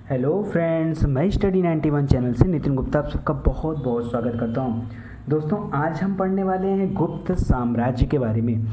Hello friends, मैं study 91 channel से नितिन गुप्ता आप सबका बहुत बहुत स्वागत करता हूं। दोस्तों, आज हम पढ़ने वाले हैं गुप्त साम्राज्य के बारे में।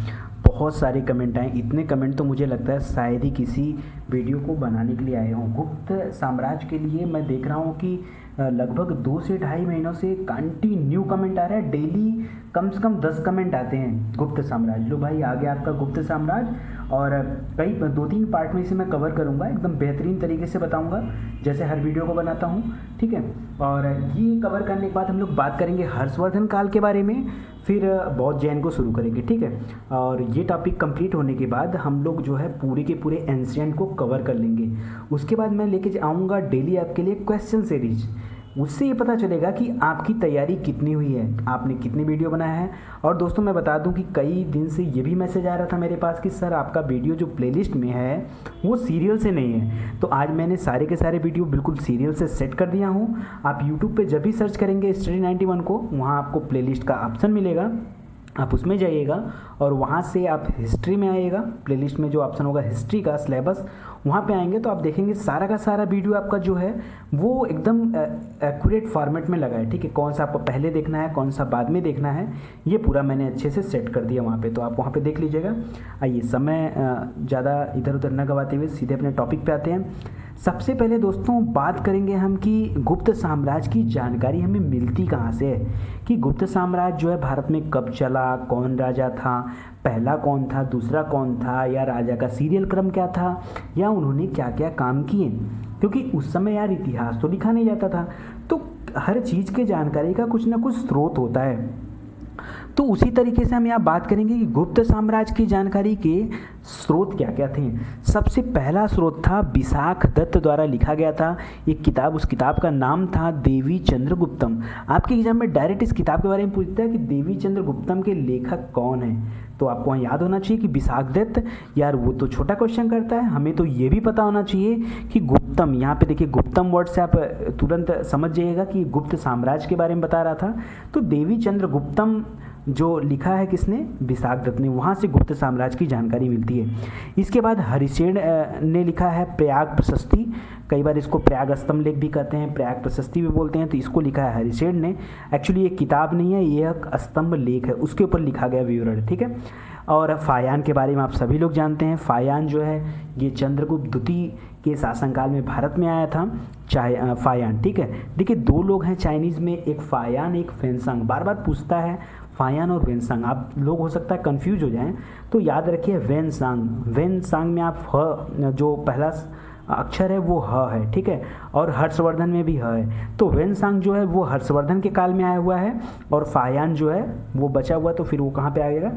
बहुत सारे कमेंट आए, इतने कमेंट तो मुझे लगता है शायद ही किसी वीडियो को बनाने के लिए आए हों। गुप्त साम्राज्य के लिए मैं देख रहा हूं कि लगभग 2 से ढाई महीनों से कंटिन्यू कमेंट आ रहा है। डेली कम से कम 10 कमेंट आते हैं गुप्त साम्राज्य। लो भाई, आ गया आपका गुप्त साम्राज्य। और कई 2-3 पार्ट में इसे मैं कवर करूंगा, एकदम बेहतरीन तरीके से बताऊंगा जैसे हर वीडियो को बनाता हूं, ठीक है। और ये कवर करने के बाद हम लोग बात करेंगे हर्षवर्धन काल के बारे में, फिर बौद्ध जैन को शुरू करेंगे, ठीक है। और ये टॉपिक कंप्लीट होने के बाद हम लोग जो है पूरे के पूरे एंशिएंट को कवर कर लेंगे। उसके बाद मैं लेके आऊँगा डेली आपके लिए क्वेश्चन सीरीज। उससे ये पता चलेगा कि आपकी तैयारी कितनी हुई है, आपने कितनी वीडियो बनाया है। और दोस्तों, मैं बता दूं कि कई दिन से ये भी मैसेज आ रहा था मेरे पास कि सर आपका वीडियो जो प्लेलिस्ट में है वो सीरियल से नहीं है। तो आज मैंने सारे के सारे वीडियो बिल्कुल सीरियल से सेट कर दिया हूँ। आप यूट्यूब पे जब भी सर्च करेंगे स्टडी 91 को, वहाँ आपको प्लेलिस्ट का ऑप्शन मिलेगा, आप उसमें जाइएगा और वहाँ से आप हिस्ट्री में आइएगा। प्लेलिस्ट में जो ऑप्शन होगा हिस्ट्री का सिलेबस, वहाँ पे आएंगे तो आप देखेंगे सारा का सारा वीडियो आपका जो है वो एकदम एक्यूरेट फॉर्मेट में लगा है, ठीक है। कौन सा आपको पहले देखना है, कौन सा बाद में देखना है, ये पूरा मैंने अच्छे से सेट कर दिया वहाँ पे, तो आप वहाँ पे देख लीजिएगा। आइए, समय ज़्यादा इधर उधर न गवाते हुए सीधे अपने टॉपिक पे आते हैं। सबसे पहले दोस्तों बात करेंगे हम कि गुप्त साम्राज्य की जानकारी हमें मिलती कहाँ से है, कि गुप्त साम्राज्य जो है भारत में कब चला, कौन राजा था, पहला कौन था, दूसरा कौन था, या राजा का सीरियल क्रम क्या था, या उन्होंने क्या क्या काम किए। क्योंकि उस समय यार इतिहास तो लिखा नहीं जाता था, तो हर चीज़ के जानकारी का कुछ ना कुछ स्रोत होता है। तो उसी तरीके से हम यहाँ बात करेंगे कि गुप्त साम्राज्य की जानकारी के स्रोत क्या क्या थे। सबसे पहला स्रोत था विशाख दत्त द्वारा लिखा गया था एक किताब। उस किताब का नाम था देवी चंद्रगुप्तम। आपके एग्जाम में डायरेक्ट इस किताब के बारे में पूछता है कि देवी चंद्रगुप्तम के लेखक कौन है, तो आपको वहाँ याद होना चाहिए कि विशाख दत्त। यार वो तो छोटा क्वेश्चन करता है, हमें तो ये भी पता होना चाहिए कि गुप्तम, यहाँ पे देखिए गुप्तम वर्ड से आप तुरंत समझ जाइएगा कि गुप्त साम्राज्य के बारे में बता रहा था। तो देवी चंद्रगुप्तम जो लिखा है किसने, विशाख दत्त ने, वहाँ से गुप्त साम्राज्य की जानकारी मिलती है। इसके बाद हरिसेन ने लिखा है प्रयाग प्रशस्ति। कई बार इसको प्रयाग स्तंभ लेख भी कहते हैं, प्रयाग प्रशस्ति भी बोलते हैं, तो इसको लिखा है हरिसेन ने। एक्चुअली ये किताब नहीं है, ये एक स्तंभ लेख है, उसके ऊपर लिखा गया विवरण, ठीक है। और फायान के बारे में आप सभी लोग जानते हैं। फायान जो है ये चंद्रगुप्त द्वितीय के शासनकाल में भारत में आया था, फायान, ठीक है। देखिए 2 लोग हैं चाइनीज़ में, एक फायान एक फेंसांग। बार बार पूछता है फायान और वेनसांग, आप लोग हो सकता है कंफ्यूज हो जाएं, तो याद रखिए वेनसांग। वेनसांग में आप ह जो पहला अक्षर है वो ह है, ठीक है। और हर्षवर्धन में भी ह है, तो वेनसांग जो है वो हर्षवर्धन के काल में आया हुआ है, और फायान जो है वो बचा हुआ, तो फिर वो कहाँ पे आएगा,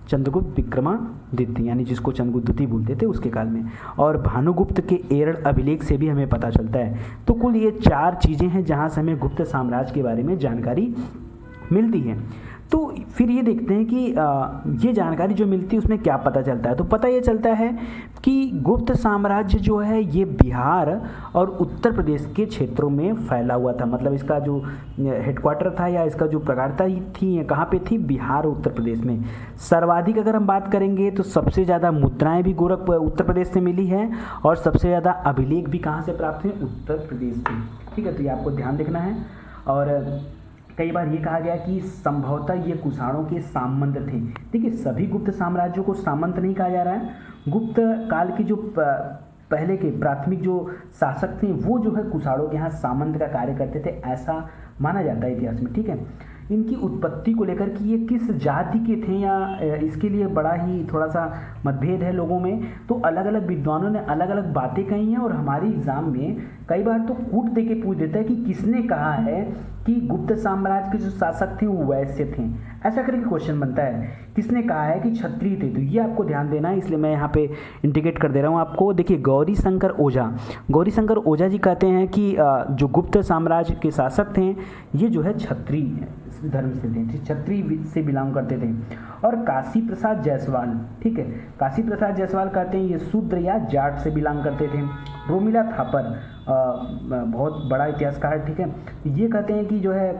चंद्रगुप्त विक्रमादित्य, यानी जिसको चंद्रगुप्त द्वितीय बोलते थे उसके काल में। और भानुगुप्त के एरड़ अभिलेख से भी हमें पता चलता है। तो कुल ये 4 चीज़ें हैं जहाँ से हमें गुप्त साम्राज्य के बारे में जानकारी मिलती है। तो फिर ये देखते हैं कि ये जानकारी जो मिलती है उसमें क्या पता चलता है। तो पता ये चलता है कि गुप्त साम्राज्य जो है ये बिहार और उत्तर प्रदेश के क्षेत्रों में फैला हुआ था। मतलब इसका जो हेडक्वार्टर था या इसका जो प्रगाढ़ता थी, ये कहाँ पे थी, बिहार और उत्तर प्रदेश में। सर्वाधिक अगर हम बात करेंगे तो सबसे ज़्यादा मुद्राएं भी उत्तर प्रदेश से मिली हैं, और सबसे ज़्यादा अभिलेख भी कहाँ से प्राप्त हुए, उत्तर प्रदेश से, ठीक है। तो ये आपको ध्यान रखना है। और कई बार ये कहा गया कि संभवतः ये कुषाणों के सामंत थे। देखिए सभी गुप्त साम्राज्यों को सामंत नहीं कहा जा रहा है। गुप्त काल की जो पहले के प्राथमिक जो शासक थे वो जो है कुषाणों के यहाँ सामंत का कार्य करते थे, ऐसा माना जाता है इतिहास में, ठीक है। इनकी उत्पत्ति को लेकर कि ये किस जाति के थे या इसके लिए बड़ा ही थोड़ा सा मतभेद है लोगों में। तो अलग अलग विद्वानों ने अलग अलग बातें कही हैं, और हमारे एग्जाम में कई बार तो कूट दे के पूछ देता है कि किसने कहा है कि गुप्त साम्राज्य के जो शासक थे वो वैश्य थे। ऐसा करके क्वेश्चन बनता है, किसने कहा है कि क्षत्रिय थे। तो ये आपको ध्यान देना है, इसलिए मैं यहाँ पे इंडिकेट कर दे रहा हूँ आपको। देखिए गौरी शंकर ओझा जी कहते हैं कि जो गुप्त साम्राज्य के शासक थे ये जो है क्षत्रिय धर्म से थे, क्षत्रिय से बिलोंग करते थे। और काशी प्रसाद जायसवाल, ठीक है, काशी प्रसाद जायसवाल कहते हैं ये शूद्र या जाट से बिलोंग करते थे। रोमिला थापर बहुत बड़ा इतिहासकार, ठीक है, ये कहते हैं कि जो है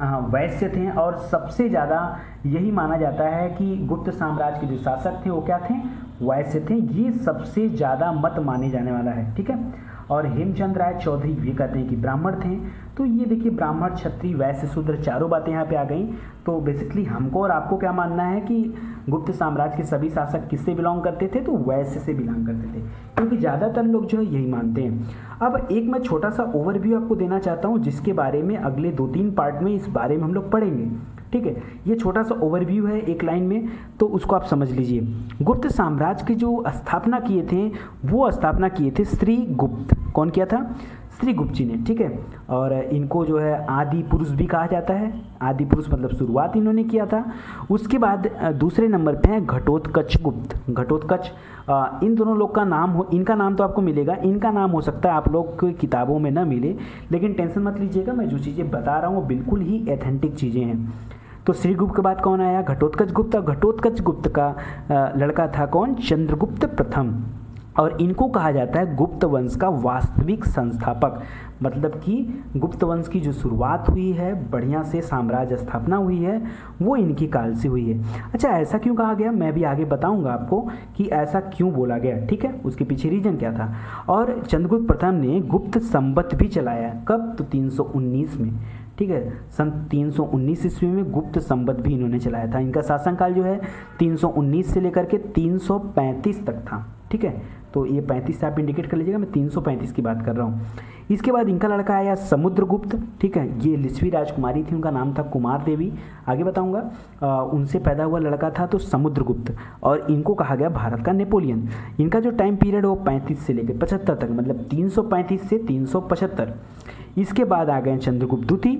वैश्य थे। और सबसे ज़्यादा यही माना जाता है कि गुप्त साम्राज्य के जो शासक थे वो क्या थे, वैश्य थे, ये सबसे ज़्यादा मत माने जाने वाला है, ठीक है। और हेमचंद राय चौधरी ये कहते हैं कि ब्राह्मण थे। तो ये देखिए ब्राह्मण, क्षत्रिय, वैश्य, शूद्र चारों बातें यहाँ पे आ गई। तो बेसिकली हमको और आपको क्या मानना है कि गुप्त साम्राज्य के सभी शासक किससे बिलोंग करते थे, तो वैश्य से बिलोंग करते थे, क्योंकि ज़्यादातर लोग जो है यही मानते हैं। अब एक मैं छोटा सा ओवरव्यू आपको देना चाहता हूँ, जिसके बारे में अगले 2-3 पार्ट में इस बारे में हम लोग पढ़ेंगे, ठीक है। ये छोटा सा ओवरव्यू है एक लाइन में, तो उसको आप समझ लीजिए। गुप्त साम्राज्य की जो स्थापना किए थे, वो स्थापना किए थे श्री गुप्त। कौन किया था? श्री गुप्त जी ने, ठीक है। और इनको जो है आदि पुरुष भी कहा जाता है। आदि पुरुष मतलब शुरुआत इन्होंने किया था। उसके बाद दूसरे नंबर पे है घटोत्कच गुप्त। घटोत्कच, इन दोनों लोग का नाम हो, इनका नाम तो आपको मिलेगा, इनका नाम हो सकता है आप लोग की किताबों में ना मिले, लेकिन टेंशन मत लीजिएगा, मैं जो चीज़ें बता रहा हूँ बिल्कुल ही एथेंटिक चीज़ें हैं। तो श्रीगुप्त के बाद कौन आया? घटोत्कच गुप्त। घटोत्कच गुप्त का लड़का था कौन? चंद्रगुप्त प्रथम। और इनको कहा जाता है गुप्त वंश का वास्तविक संस्थापक, मतलब कि गुप्त वंश की जो शुरुआत हुई है, बढ़िया से साम्राज्य स्थापना हुई है, वो इनकी काल से हुई है। अच्छा, ऐसा क्यों कहा गया, मैं भी आगे बताऊंगा आपको कि ऐसा क्यों बोला गया, ठीक है, उसके पीछे रीजन क्या था। और चंद्रगुप्त प्रथम ने गुप्त संवत भी चलाया। कब? तो 319 में, ठीक है। सन 319 ईस्वी में गुप्त संवत भी इन्होंने चलाया था। इनका शासनकाल जो है 319 से लेकर के 335 तक था, ठीक है। तो ये 35 से आप इंडिकेट कर लीजिएगा, मैं 335 की बात कर रहा हूँ। इसके बाद इनका लड़का आया समुद्रगुप्त, ठीक है। ये लिच्छवी राजकुमारी थी, उनका नाम था कुमार देवी, आगे बताऊंगा। उनसे पैदा हुआ लड़का था तो समुद्रगुप्त, और इनको कहा गया भारत का नेपोलियन। इनका जो टाइम पीरियड है वो 35 से लेकर 75 तक, मतलब 335 से 375। इसके बाद आ गए चंद्रगुप्त द्वितीय,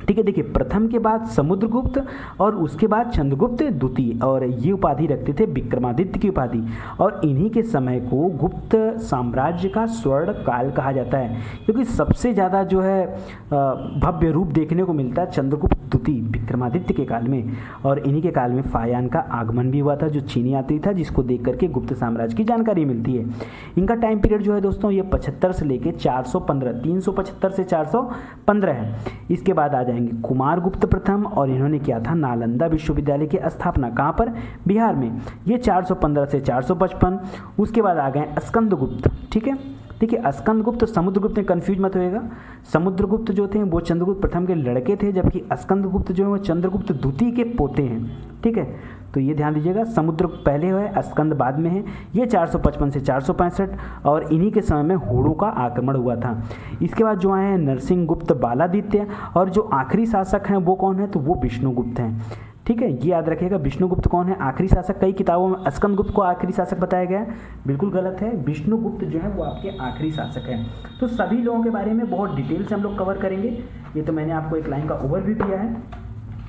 ठीक है। देखिए, प्रथम के बाद समुद्रगुप्त और उसके बाद चंद्रगुप्त द्वितीय, और ये उपाधि रखते थे विक्रमादित्य की उपाधि। और इन्हीं के समय को गुप्त साम्राज्य का स्वर्ण काल कहा जाता है, क्योंकि सबसे ज़्यादा जो है भव्य रूप देखने को मिलता है चंद्रगुप्त द्वितीय विक्रमादित्य के काल में। और इन्हीं के काल में फायान का आगमन भी हुआ था, जो चीनी यात्री था, जिसको देख करके गुप्त साम्राज्य की जानकारी मिलती है। इनका टाइम पीरियड जो है दोस्तों ये 75 से लेकर 415, 375 से 415 है। इसके बाद आ जाएंगे कुमारगुप्त प्रथम, और इन्होंने किया था नालंदा विश्वविद्यालय की स्थापना। कहाँ पर? बिहार में। ये 415 से 455। उसके बाद आ गए स्कंदगुप्त, ठीक है। देखिए, स्कंदगुप्त समुद्रगुप्त में कंफ्यूज मत होएगा। समुद्रगुप्त जो थे वो चंद्रगुप्त प्रथम के लड़के थे, जबकि स्कंदगुप्त जो है वो चंद्रगुप्त द्वितीय के पोते हैं, ठीक है। तो ये ध्यान दीजिएगा, समुद्र पहले है, स्कंद बाद में है। ये 455 से 465, और इन्हीं के समय में होड़ों का आक्रमण हुआ था। इसके बाद जो आए हैं नरसिंह गुप्त बालादित्य, और जो आखिरी शासक हैं वो कौन है? तो वो विष्णुगुप्त हैं, ठीक है। ये याद रखिएगा, विष्णुगुप्त कौन है? आखिरी शासक। कई किताबों में स्कंदगुप्त को आखिरी शासक बताया गया है, बिल्कुल गलत है। विष्णुगुप्त जो है वो आपके आखिरी शासक हैं। तो सभी लोगों के बारे में बहुत डिटेल से हम लोग कवर करेंगे। ये तो मैंने आपको एक लाइन का ओवरव्यू दिया है,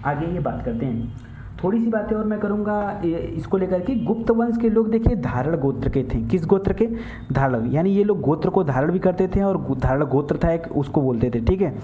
आगे ये बात करते हैं। थोड़ी सी बातें और मैं करूँगा इसको लेकर के। गुप्त वंश के लोग देखिए धारण गोत्र के थे। किस गोत्र के? धारण, यानी ये लोग गोत्र को धारण भी करते थे, और धारण गोत्र था एक, उसको बोलते थे, ठीक है।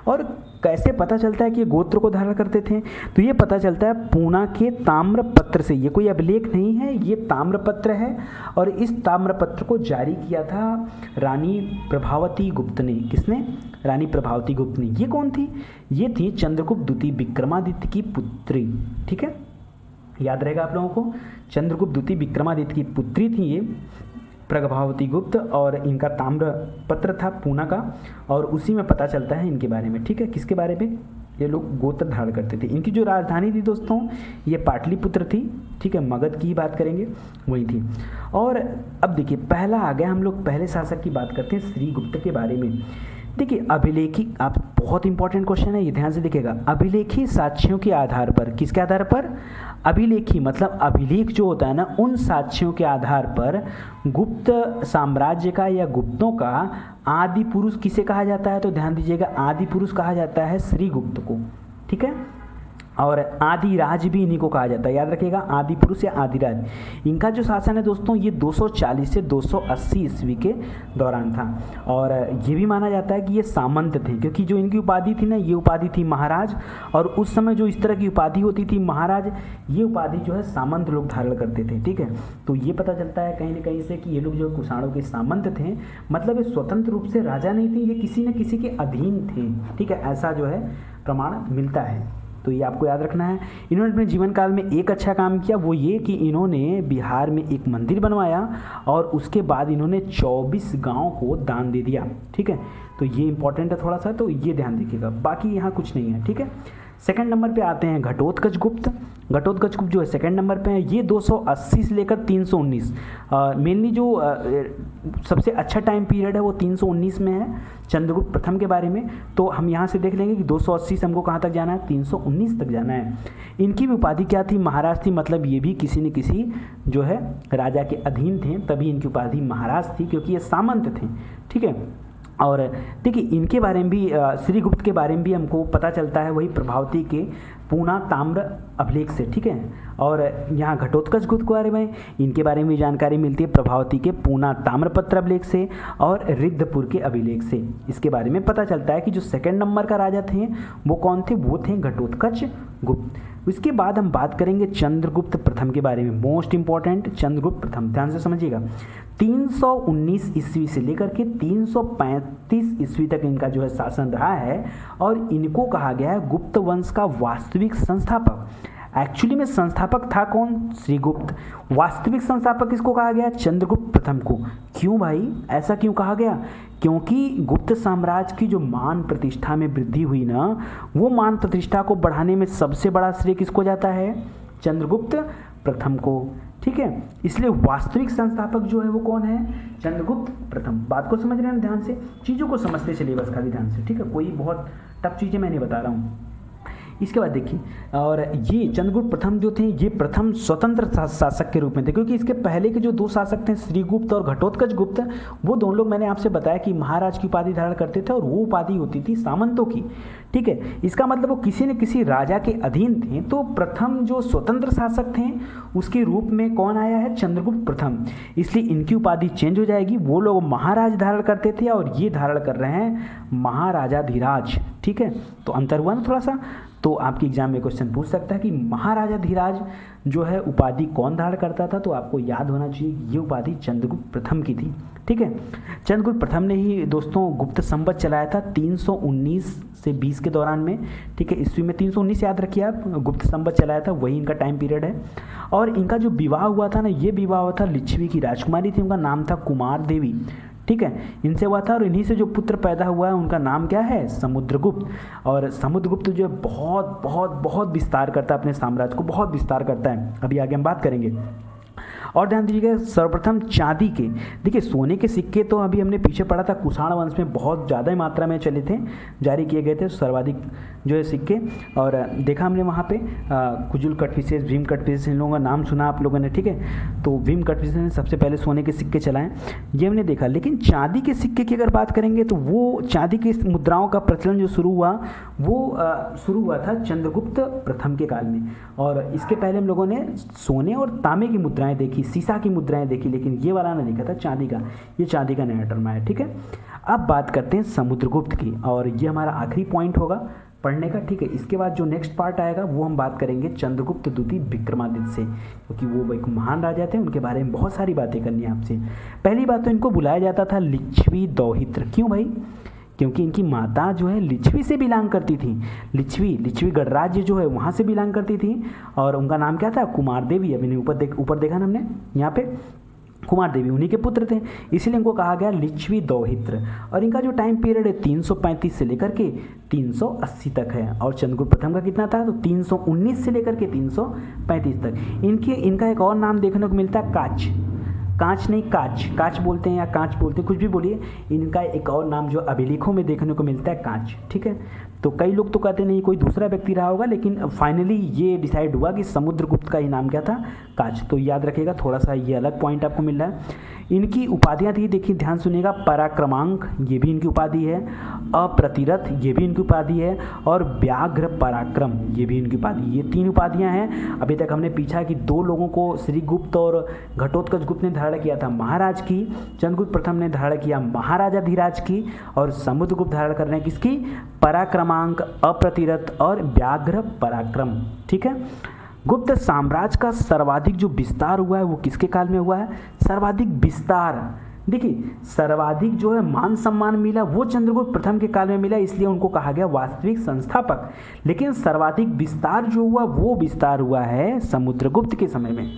और कैसे पता चलता है कि ये गोत्र को धारण करते थे? तो ये पता चलता है पूना के ताम्रपत्र से। ये कोई अभिलेख नहीं है, ये ताम्रपत्र है, और इस ताम्रपत्र को जारी किया था रानी प्रभावती गुप्त ने। किसने? रानी प्रभावती गुप्त ने। ये कौन थी? ये थी चंद्रगुप्त द्वितीय विक्रमादित्य की पुत्री, ठीक है, याद रहेगा आप लोगों को। चंद्रगुप्त द्वितीय विक्रमादित्य की पुत्री थी ये प्रभावती गुप्त, और इनका ताम्र पत्र था पूना का, और उसी में पता चलता है इनके बारे में, ठीक है। किसके बारे में? ये लोग गोत्र धारण करते थे। इनकी जो राजधानी थी दोस्तों ये पाटलिपुत्र थी, ठीक है, मगध की बात करेंगे वही थी। और अब देखिए पहला आ गया, हम लोग पहले शासक की बात करते हैं श्रीगुप्त के बारे में। देखिए अभिलेखी, आप बहुत इंपॉर्टेंट क्वेश्चन है ये, ध्यान से देखिएगा। अभिलेखी साक्ष्यों के आधार पर, किसके आधार पर? अभिलेखी मतलब अभिलेख जो होता है ना, उन साक्ष्यों के आधार पर गुप्त साम्राज्य का या गुप्तों का आदि पुरुष किसे कहा जाता है? तो ध्यान दीजिएगा, आदि पुरुष कहा जाता है श्रीगुप्त को, ठीक है। और आदिराज भी इन्हीं को कहा जाता है, याद रखिएगा, आदि पुरुष या आदिराज। इनका जो शासन है दोस्तों ये 240 से 280 ईस्वी के दौरान था। और ये भी माना जाता है कि ये सामंत थे, क्योंकि जो इनकी उपाधि थी ना, ये उपाधि थी महाराज, और उस समय जो इस तरह की उपाधि होती थी महाराज, ये उपाधि जो है सामंत लोग धारण करते थे, ठीक है। तो ये पता चलता है कहीं ना कहीं से कि ये लोग जो कुषाणों के सामंत थे, मतलब ये स्वतंत्र रूप से राजा नहीं थे, ये किसी न किसी के अधीन थे, ठीक है, ऐसा जो है प्रमाण मिलता है। तो ये आपको याद रखना है। इन्होंने अपने जीवन काल में एक अच्छा काम किया, वो ये कि इन्होंने बिहार में एक मंदिर बनवाया और उसके बाद इन्होंने 24 गांव को दान दे दिया। ठीक है, तो ये इंपॉर्टेंट है थोड़ा सा, तो ये ध्यान रखिएगा, बाकी यहाँ कुछ नहीं है। ठीक है, सेकंड नंबर पे आते हैं घटोत्कच गुप्त। घटोत्कच गुप्त जो है सेकंड नंबर पे है, ये 280 से लेकर 319, मेनली जो सबसे अच्छा टाइम पीरियड है वो 319 में है चंद्रगुप्त प्रथम के बारे में। तो हम यहाँ से देख लेंगे कि 280 से हमको कहाँ तक जाना है, 319 तक जाना है। इनकी भी उपाधि क्या थी, महाराज थी, मतलब ये भी किसी न किसी जो है राजा के अधीन थे, तभी इनकी उपाधि महाराज थी, क्योंकि ये सामंत थे। ठीक है, और देखिए इनके बारे में भी श्रीगुप्त के बारे में भी हमको पता चलता है वही प्रभावती के पूना ताम्र अभिलेख से। ठीक है, और यहाँ घटोत्कच गुप्त के बारे में, इनके बारे में भी जानकारी मिलती है प्रभावती के पूना ताम्रपत्र अभिलेख से और रिद्धपुर के अभिलेख से। इसके बारे में पता चलता है कि जो सेकंड नंबर का राजा थे वो कौन थे, वो थे घटोत्कच गुप्त। उसके बाद हम बात करेंगे चंद्रगुप्त प्रथम के बारे में, मोस्ट इंपॉर्टेंट चंद्रगुप्त प्रथम, ध्यान से समझिएगा। 319 ईस्वी से लेकर के 335 ईस्वी तक इनका जो है शासन रहा है, और इनको कहा गया है गुप्त वंश का वास्तविक संस्थापक। एक्चुअली में संस्थापक था कौन, श्रीगुप्त। वास्तविक संस्थापक किसको कहा गया, चंद्रगुप्त प्रथम को। क्यों भाई, ऐसा क्यों कहा गया, क्योंकि गुप्त साम्राज्य की जो मान प्रतिष्ठा में वृद्धि हुई ना, वो मान प्रतिष्ठा को बढ़ाने में सबसे बड़ा श्रेय किसको जाता है, चंद्रगुप्त प्रथम को। ठीक है, इसलिए वास्तविक संस्थापक जो है वो कौन है, चंद्रगुप्त प्रथम। बात को समझ रहे हैं ध्यान से, चीज़ों को समझते चलिए बस खाली ध्यान से। ठीक है, कोई बहुत टफ चीज़ें मैं नहीं बता रहा हूँ। इसके बाद देखिए, और ये चंद्रगुप्त प्रथम जो थे ये प्रथम स्वतंत्र शासक के रूप में थे, क्योंकि इसके पहले के जो दो शासक थे श्रीगुप्त और घटोत्कच गुप्त, वो दोनों लोग मैंने आपसे बताया कि महाराज की उपाधि धारण करते थे, और वो उपाधि होती थी सामंतों की। ठीक है, इसका मतलब वो किसी न किसी राजा के अधीन थे। तो प्रथम जो स्वतंत्र शासक थे उसके रूप में कौन आया है, चंद्रगुप्त प्रथम। इसलिए इनकी उपाधि चेंज हो जाएगी, वो लोग महाराज धारण करते थे और ये धारण कर रहे हैं महाराजाधिराज। ठीक है, तो अंतर हुआ ना थोड़ा सा। तो आपके एग्जाम में क्वेश्चन पूछ सकता है कि महाराजाधिराज जो है उपाधि कौन धारण करता था, तो आपको याद होना चाहिए ये उपाधि चंद्रगुप्त प्रथम की थी। ठीक है, चंद्रगुप्त प्रथम ने ही दोस्तों गुप्त संवत चलाया था 319 से 20 के दौरान में। ठीक है, ईस्वी में 319 याद रखिए आप, गुप्त संवत चलाया था, वही इनका टाइम पीरियड है। और इनका जो विवाह हुआ था ना, ये विवाह हुआ था लिच्छवी की राजकुमारी थी, उनका नाम था कुमार देवी। ठीक है, इनसे हुआ था, और इन्हीं से जो पुत्र पैदा हुआ है उनका नाम क्या है, समुद्रगुप्त। और समुद्रगुप्त जो है बहुत बहुत बहुत विस्तार करता है अपने साम्राज्य को, बहुत विस्तार करता है, अभी आगे हम बात करेंगे। और ध्यान दीजिएगा सर्वप्रथम चांदी के, देखिए सोने के सिक्के तो अभी हमने पीछे पढ़ा था, कुषाण वंश में बहुत ज़्यादा मात्रा में चले थे, जारी किए गए थे सर्वाधिक जो है सिक्के। और देखा हमने वहाँ पे कुजुल कटविशेष, भीम कटविशेष, इन लोगों का नाम सुना आप लोगों ने। ठीक है, तो भीम कटविशेष ने सबसे पहले सोने के सिक्के चलाएं, ये हमने देखा। लेकिन चांदी के सिक्के की अगर बात करेंगे तो वो चांदी की मुद्राओं का प्रचलन जो शुरू हुआ वो शुरू हुआ था चंद्रगुप्त प्रथम के काल में। और इसके पहले हम लोगों ने सोने और तांबे की मुद्राएं देखी, सीसा की मुद्राएं देखी, लेकिन ये वाला नहीं देखा था चांदी का। ये चांदी का नया टर्म है। ठीक है, अब बात करते हैं समुद्रगुप्त की, और ये हमारा आखिरी पॉइंट होगा पढ़ने का। ठीक है, इसके बाद जो नेक्स्ट पार्ट आएगा वो हम बात करेंगे चंद्रगुप्त द्वितीय विक्रमादित्य से, क्योंकि वो एक महान राजा थे, उनके बारे में बहुत सारी बातें करनी है आपसे। पहली बात तो इनको बुलाया जाता था लिच्छवी दौहित्र। क्यों भाई, क्योंकि इनकी माता जो है लिच्छवी से बिलोंग करती थी। लिच्छवी गणराज्य जो है वहाँ से बिलोंग करती थी, और उनका नाम क्या था, कुमार देवी। अभी ऊपर देखा ना हमने यहाँ पे, कुमार देवी उन्हीं के पुत्र थे, इसीलिए इनको कहा गया लिच्छवी दौहित्र। और इनका जो टाइम पीरियड है 335 से लेकर के 380 तक है। और चंद्रगुप्त प्रथम का कितना था, तो 319 से लेकर के 335 तक। इनका एक और नाम देखने को मिलता है कांच नहीं काच बोलते हैं या कांच बोलते हैं, कुछ भी बोलिए। इनका एक और नाम जो अभिलेखों में देखने को मिलता है कांच। ठीक है, तो कई लोग तो कहते नहीं कोई दूसरा व्यक्ति रहा होगा, लेकिन फाइनली ये डिसाइड हुआ कि समुद्रगुप्त का ही नाम क्या था, काच। तो याद रखिएगा, थोड़ा सा ये अलग पॉइंट आपको मिल रहा है। इनकी उपाधियाँ थी, देखिए ध्यान सुनिएगा, पराक्रमांक ये भी इनकी उपाधि है, अप्रतिरथ ये भी इनकी उपाधि है, और व्याघ्र पराक्रम ये भी इनकी उपाधि। ये 3 उपाधियाँ हैं। अभी तक हमने पीछा कि 2 लोगों को श्रीगुप्त और घटोत्कच गुप्त ने धारण किया था महाराज की, चंद्रगुप्त प्रथम ने धारण किया महाराजाधिराज की, और समुद्रगुप्त धारण कर रहे हैं किसकी, पराक्रमांक, अप्रतिरथ और व्याघ्र पराक्रम। ठीक है, गुप्त साम्राज्य का सर्वाधिक जो विस्तार हुआ है वो किसके काल में हुआ है, सर्वाधिक विस्तार देखिए सर्वाधिक जो है मान सम्मान मिला वो चंद्रगुप्त प्रथम के काल में मिला, इसलिए उनको कहा गया वास्तविक संस्थापक। लेकिन सर्वाधिक विस्तार जो हुआ वो विस्तार हुआ है समुद्रगुप्त के समय में।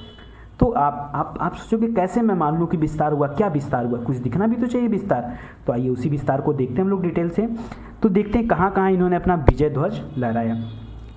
तो आप सोचोगे कैसे मैं मान लूँ कि विस्तार हुआ, क्या विस्तार हुआ, कुछ दिखना भी तो चाहिए विस्तार। तो आइए उसी विस्तार को देखते हैं हम लोग डिटेल से। तो देखते हैं कहाँ कहाँ इन्होंने अपना विजय ध्वज लहराया।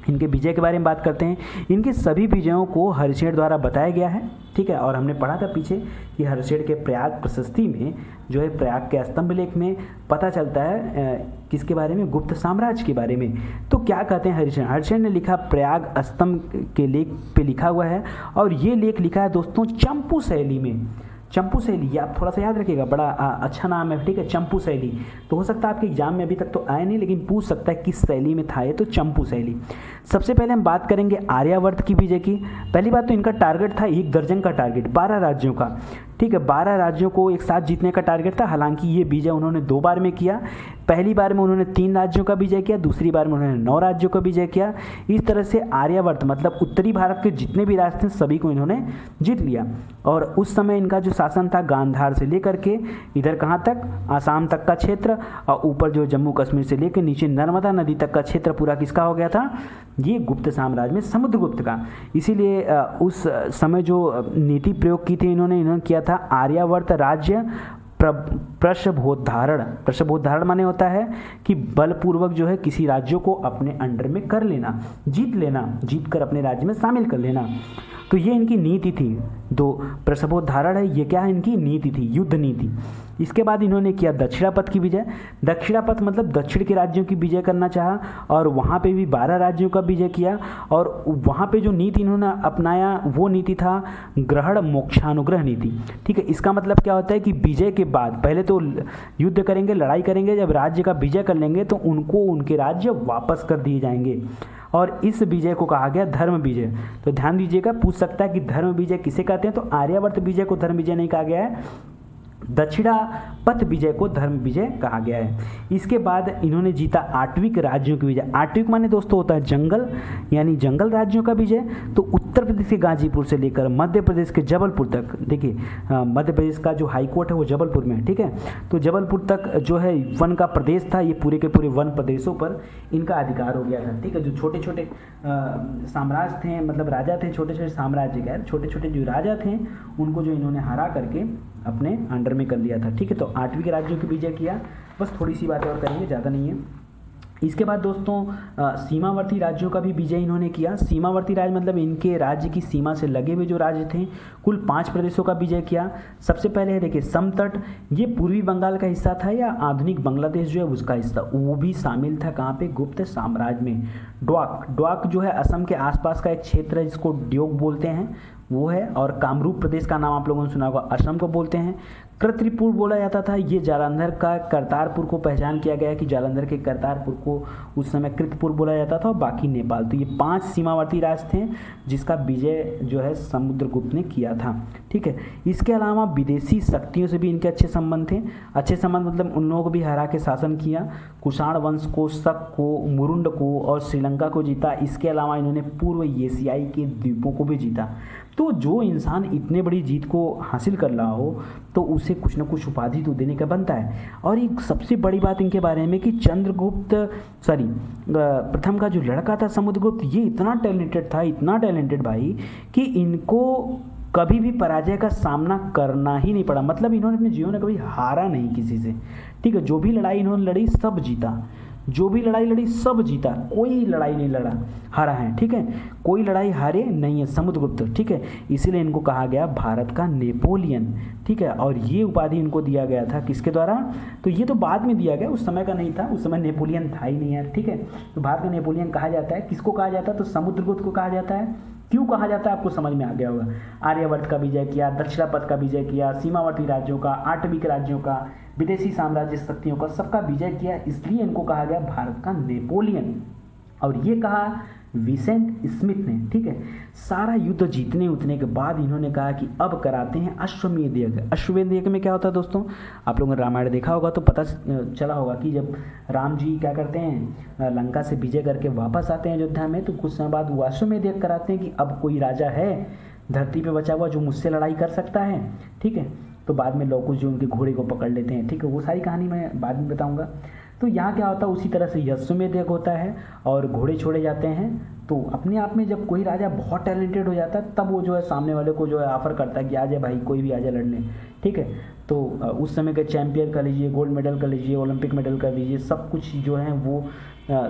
इनके विजय के बारे में बात करते हैं। इनके सभी विजयों को हर्षेय द्वारा बताया गया है, ठीक है। और हमने पढ़ा था पीछे कि हर्षेय के प्रयाग प्रशस्ति में जो है प्रयाग के स्तंभ लेख में पता चलता है किसके बारे में, गुप्त साम्राज्य के बारे में। तो क्या कहते हैं हर्षेय, हर्षेय ने लिखा प्रयाग स्तंभ के लेख पे लिखा हुआ है, और ये लेख लिखा है दोस्तों चंपू शैली में। चंपू शैली, ये आप थोड़ा सा याद रखिएगा, बड़ा अच्छा नाम है, ठीक है, चंपू शैली। तो हो सकता है आपके एग्जाम में अभी तक तो आए नहीं, लेकिन पूछ सकता है किस शैली में था ये, तो चंपू शैली। सबसे पहले हम बात करेंगे आर्यावर्त की विजय की। पहली बात तो इनका टारगेट था 1 दर्जन का टारगेट, 12 राज्यों का, ठीक है, 12 राज्यों को एक साथ जीतने का टारगेट था। हालांकि ये विजय उन्होंने 2 बार में किया। पहली बार में उन्होंने 3 राज्यों का विजय किया, दूसरी बार में उन्होंने 9 राज्यों का विजय किया। इस तरह से आर्यावर्त मतलब उत्तरी भारत के जितने भी राज्य थे सभी को इन्होंने जीत लिया। और उस समय इनका जो शासन था गांधार से लेकर के इधर कहाँ तक, आसाम तक का क्षेत्र, और ऊपर जो जम्मू कश्मीर से लेकर नीचे नर्मदा नदी तक का क्षेत्र पूरा किसका हो गया था, ये गुप्त साम्राज्य में समुद्रगुप्त का। इसीलिए उस समय जो नीति प्रयोग की थी इन्होंने किया था आर्यावर्त राज्य प्रशभोद्धारण। प्रशभोद्धारण माने होता है कि बलपूर्वक जो है किसी राज्यों को अपने अंडर में कर लेना, जीत लेना, जीत कर अपने राज्य में शामिल कर लेना। तो ये इनकी नीति थी। 2 प्रसवोद्धारण है, ये क्या है, इनकी नीति थी, युद्ध नीति। इसके बाद इन्होंने किया दक्षिणापथ की विजय। दक्षिणापथ मतलब दक्षिण के राज्यों की विजय करना चाहा, और वहाँ पे भी 12 राज्यों का विजय किया। और वहाँ पे जो नीति इन्होंने अपनाया वो नीति था ग्रहण मोक्षानुग्रह नीति, ठीक है। इसका मतलब क्या होता है कि विजय के बाद पहले तो युद्ध करेंगे, लड़ाई करेंगे, जब राज्य का विजय कर लेंगे तो उनको उनके राज्य वापस कर दिए जाएंगे, और इस विजय को कहा गया धर्म विजय। तो ध्यान दीजिएगा, पूछ सकता है कि धर्म विजय किसे कहते हैं, तो आर्यावर्त विजय को धर्म विजय नहीं कहा गया है, दक्षिणापथ विजय को धर्म विजय कहा गया है। इसके बाद इन्होंने जीता आठविक राज्यों की विजय। आठविक माने दोस्तों होता है जंगल, यानी जंगल राज्यों का विजय। तो उत्तर प्रदेश के गाजीपुर से लेकर मध्य प्रदेश के जबलपुर तक, देखिए मध्य प्रदेश का जो हाई कोर्ट है वो जबलपुर में है, ठीक है। तो जबलपुर तक जो है वन का प्रदेश था, ये पूरे के पूरे वन प्रदेशों पर इनका अधिकार हो गया था, ठीक है। जो छोटे छोटे साम्राज्य थे, मतलब राजा थे, छोटे छोटे साम्राज्य के छोटे छोटे जो राजा थे उनको जो इन्होंने हरा करके अपने अंडर में कर लिया था, ठीक है। तो 8वीं के राज्यों की विजय किया। बस थोड़ी सी बातें और करेंगे, ज़्यादा नहीं है। इसके बाद दोस्तों सीमावर्ती राज्यों का भी विजय इन्होंने किया। सीमावर्ती राज्य मतलब इनके राज्य की सीमा से लगे हुए जो राज्य थे, कुल 5 प्रदेशों का विजय किया। सबसे पहले है देखिए समतट, ये पूर्वी बंगाल का हिस्सा था या आधुनिक बांग्लादेश जो है उसका हिस्सा, वो भी शामिल था कहाँ पे, गुप्त साम्राज्य में। ड्वाक, ड्वाक जो है असम के आसपास का एक क्षेत्र है जिसको ड्योक बोलते हैं, वो है। और कामरूप प्रदेश का नाम आप लोगों ने सुना होगा, असम को बोलते हैं। कृत्रिपुर बोला जाता था, ये जालंधर का करतारपुर को पहचान किया गया है कि जालंधर के करतारपुर को उस समय कृतपुर बोला जाता था, और बाकी नेपाल। तो ये 5 सीमावर्ती राज्य थे जिसका विजय जो है समुद्रगुप्त ने किया था, ठीक है। इसके अलावा विदेशी शक्तियों से भी इनके अच्छे संबंध थे। अच्छे संबंध मतलब उन लोगों को भी हरा के शासन किया। कुषाण वंश को, शक को, मुरुंड को और श्रीलंका को जीता। इसके अलावा इन्होंने पूर्व एशियाई के द्वीपों को भी जीता। तो जो इंसान इतने बड़ी जीत को हासिल कर रहा हो तो उसे कुछ न कुछ उपाधि तो देने का बनता है। और एक सबसे बड़ी बात इनके बारे में कि प्रथम का जो लड़का था समुद्रगुप्त, ये इतना टैलेंटेड था, इतना टैलेंटेड भाई, कि इनको कभी भी पराजय का सामना करना ही नहीं पड़ा। मतलब इन्होंने अपने जीवन में कभी हारा नहीं किसी से, ठीक है। जो भी लड़ाई इन्होंने लड़ी सब जीता, जो भी लड़ाई लड़ी सब जीता, कोई लड़ाई नहीं लड़ा हारा है, ठीक है। कोई लड़ाई हारे नहीं है समुद्रगुप्त, ठीक है। इसीलिए इनको कहा गया भारत का नेपोलियन, ठीक है। और ये उपाधि इनको दिया गया था किसके द्वारा, तो ये तो बाद में दिया गया, उस समय का नहीं था, उस समय नेपोलियन था ही नहीं यार, ठीक है। तो भारत का नेपोलियन कहा जाता है, किसको कहा जाता है, तो समुद्रगुप्त को कहा जाता है। क्यों कहा जाता है आपको समझ में आ गया होगा। आर्यावर्त का विजय किया, दक्षिणापथ का विजय किया, सीमावर्ती राज्यों का, आठवीं राज्यों का, विदेशी साम्राज्य शक्तियों का, सबका विजय किया, इसलिए इनको कहा गया भारत का नेपोलियन। और ये कहा विसेंट स्मिथ ने, ठीक है। सारा युद्ध जीतने उतने के बाद इन्होंने कहा कि अब कराते हैं अश्वमेध यज्ञ। अश्वमेध यज्ञ में क्या होता है दोस्तों, आप लोगों ने रामायण देखा होगा तो पता चला होगा कि जब राम जी क्या करते हैं, लंका से विजय करके वापस आते हैं अयोध्या में, तो कुछ समय बाद वो अश्वमेध यज्ञ कराते हैं कि अब कोई राजा है धरती पे बचा हुआ जो मुझसे लड़ाई कर सकता है, ठीक है। तो बाद में लौकुश जो उनके घोड़े को पकड़ लेते हैं, ठीक है, वो सारी कहानी मैं बाद में बताऊँगा। तो यहाँ क्या होता है, उसी तरह से अश्वमेध यज्ञ होता है और घोड़े छोड़े जाते हैं। तो अपने आप में जब कोई राजा बहुत टैलेंटेड हो जाता है तब वो जो है सामने वाले को जो है ऑफर करता है कि आ जाए भाई, कोई भी आ जाए लड़ने, ठीक है। तो उस समय के चैंपियन कर लीजिए, गोल्ड मेडल कर लीजिए, ओलंपिक मेडल कर लीजिए, सब कुछ जो है वो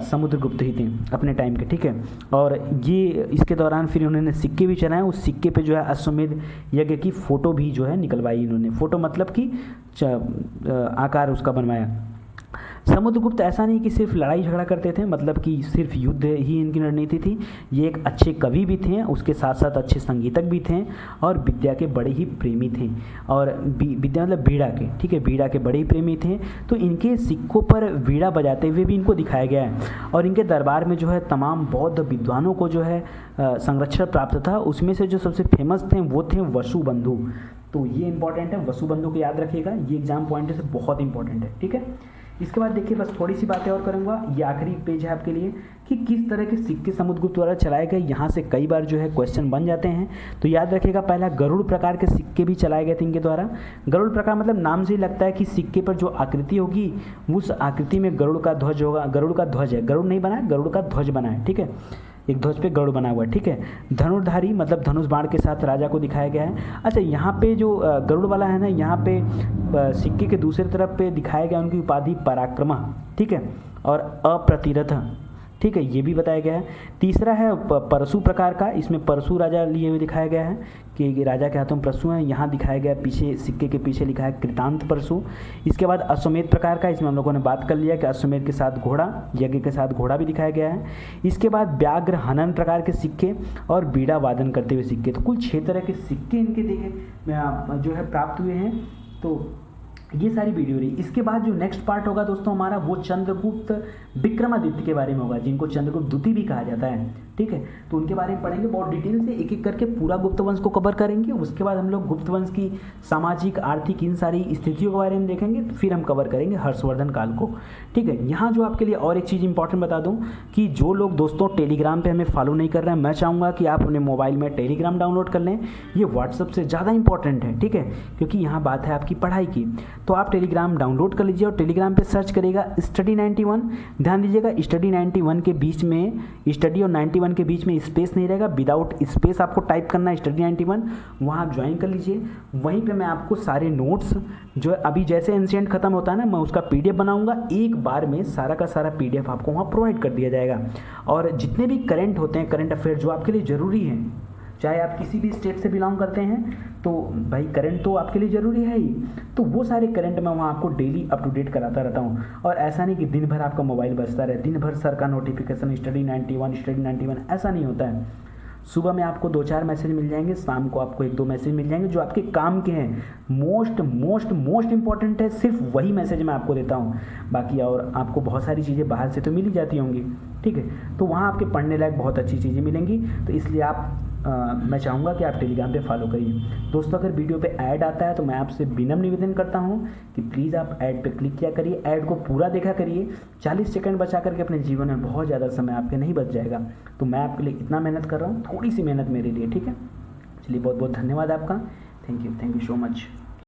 समुद्रगुप्त ही थे अपने टाइम के, ठीक है। और ये इसके दौरान फिर उन्होंने सिक्के भी चलाए, उस सिक्के पे जो है अश्वमेध यज्ञ की फ़ोटो भी जो है निकलवाई इन्होंने। फ़ोटो मतलब कि आकार उसका बनवाया। समुद्रगुप्त ऐसा नहीं कि सिर्फ लड़ाई झगड़ा करते थे, मतलब कि सिर्फ युद्ध ही इनकी रणनीति थी। ये एक अच्छे कवि भी थे, उसके साथ साथ अच्छे संगीतक भी थे और विद्या के बड़े ही प्रेमी थे। और विद्या मतलब बीड़ा के, ठीक है, बीड़ा के बड़े ही प्रेमी थे। तो इनके सिक्कों पर बीड़ा बजाते हुए भी इनको दिखाया गया है। और इनके दरबार में जो है तमाम बौद्ध विद्वानों को जो है संरक्षण प्राप्त था। उसमें से जो सबसे फेमस थे वो थे वसुबंधु। तो ये इंपॉर्टेंट है, वसुबंधु को याद रखिएगा, ये एग्जाम पॉइंट से बहुत इंपॉर्टेंट है, ठीक है। इसके बाद देखिए बस थोड़ी सी बातें और करूँगा, ये आखिरी पेज है आपके लिए कि किस तरह के सिक्के समुद्रगुप्त द्वारा चलाए गए। यहाँ से कई बार जो है क्वेश्चन बन जाते हैं, तो याद रखिएगा। पहला, गरुड़ प्रकार के सिक्के भी चलाए गए थे इनके द्वारा। गरुड़ प्रकार मतलब नाम से ही लगता है कि सिक्के पर जो आकृति होगी उस आकृति में गरुड़ का ध्वज होगा। गरुड़ का ध्वज है, गरुड़ नहीं बना है, गरुड़ का ध्वज बना है, ठीक है, एक ध्वज पे गरुड़ बना हुआ है, ठीक है। धनुर्धारी मतलब धनुष बाण के साथ राजा को दिखाया गया है। अच्छा, यहाँ पे जो गरुड़ वाला है ना, यहाँ पे सिक्के के दूसरी तरफ पे दिखाया गया उनकी उपाधि पराक्रम, ठीक है, और अप्रतिरथ, ठीक है, ये भी बताया गया है। तीसरा है परशु प्रकार का, इसमें परशु राजा लिए हुए दिखाया गया है कि राजा के हाथों में परशु है। यहाँ दिखाया गया पीछे सिक्के के पीछे लिखा है कृतांत परशु। इसके बाद अश्वमेध प्रकार का, इसमें हम लोगों ने बात कर लिया कि अश्वमेध के साथ घोड़ा, यज्ञ के साथ घोड़ा भी दिखाया गया है। इसके बाद व्याघ्र हनन प्रकार के सिक्के और बीड़ा वादन करते हुए सिक्के। तो कुल 6 तरह के सिक्के इनके देखे जो है प्राप्त हुए हैं। तो ये सारी वीडियो रही। इसके बाद जो नेक्स्ट पार्ट होगा दोस्तों हमारा, वो चंद्रगुप्त विक्रमादित्य के बारे में होगा, जिनको चंद्रगुप्त द्वितीय भी कहा जाता है, ठीक है। तो उनके बारे में पढ़ेंगे बहुत डिटेल से, एक एक करके पूरा गुप्त वंश को कवर करेंगे। उसके बाद हम लोग गुप्त वंश की सामाजिक, आर्थिक, इन सारी स्थितियों के बारे में देखेंगे। फिर हम कवर करेंगे हर्षवर्धन काल को, ठीक है। यहाँ जो आपके लिए और एक चीज़ इंपॉर्टेंट बता दूँ कि जो लोग दोस्तों टेलीग्राम पर हमें फॉलो नहीं कर रहे हैं, मैं चाहूँगा कि आप अपने मोबाइल में टेलीग्राम डाउनलोड कर लें। ये व्हाट्सअप से ज़्यादा इंपॉर्टेंट है, ठीक है, क्योंकि यहाँ बात है आपकी पढ़ाई की। तो आप टेलीग्राम डाउनलोड कर लीजिए और टेलीग्राम पे सर्च करिएगा स्टडी 91। ध्यान दीजिएगा, स्टडी 91 के बीच में, स्टडी और 91 के बीच में स्पेस नहीं रहेगा, विदाउट स्पेस आपको टाइप करना है स्टडी 91। वहाँ आप ज्वाइन कर लीजिए। वहीं पे मैं आपको सारे नोट्स जो अभी जैसे एंशिएंट खत्म होता है ना, मैं उसका PDF बनाऊंगा, एक बार में सारा का सारा PDF आपको वहाँ प्रोवाइड कर दिया जाएगा। और जितने भी करंट होते हैं, करंट अफेयर जो आपके लिए ज़रूरी हैं, चाहे आप किसी भी स्टेट से बिलोंग करते हैं, तो भाई करंट तो आपके लिए ज़रूरी है ही। तो वो सारे करंट मैं वहाँ आपको डेली अप टू डेट कराता रहता हूँ। और ऐसा नहीं कि दिन भर आपका मोबाइल बजता रहे, दिन भर सर का नोटिफिकेशन स्टडी 91, ऐसा नहीं होता है। सुबह में आपको 2-4 मैसेज मिल जाएंगे, शाम को आपको 1-2 मैसेज मिल जाएंगे जो आपके काम के हैं। मोस्ट इंपॉर्टेंट है, सिर्फ वही मैसेज मैं आपको देता हूँ। बाकी और आपको बहुत सारी चीज़ें बाहर से तो मिल ही जाती होंगी, ठीक है। तो वहाँ आपके पढ़ने लायक बहुत अच्छी चीज़ें मिलेंगी। तो इसलिए मैं चाहूँगा कि आप टेलीग्राम पे फॉलो करिए। दोस्तों, अगर वीडियो पे ऐड आता है तो मैं आपसे विनम्र निवेदन करता हूँ कि प्लीज़ आप ऐड पे क्लिक किया करिए, ऐड को पूरा देखा करिए। 40 सेकंड बचा करके अपने जीवन में बहुत ज़्यादा समय आपके नहीं बच जाएगा। तो मैं आपके लिए इतना मेहनत कर रहा हूँ, थोड़ी सी मेहनत मेरे लिए, ठीक है। चलिए, बहुत बहुत धन्यवाद आपका। Thank you so much.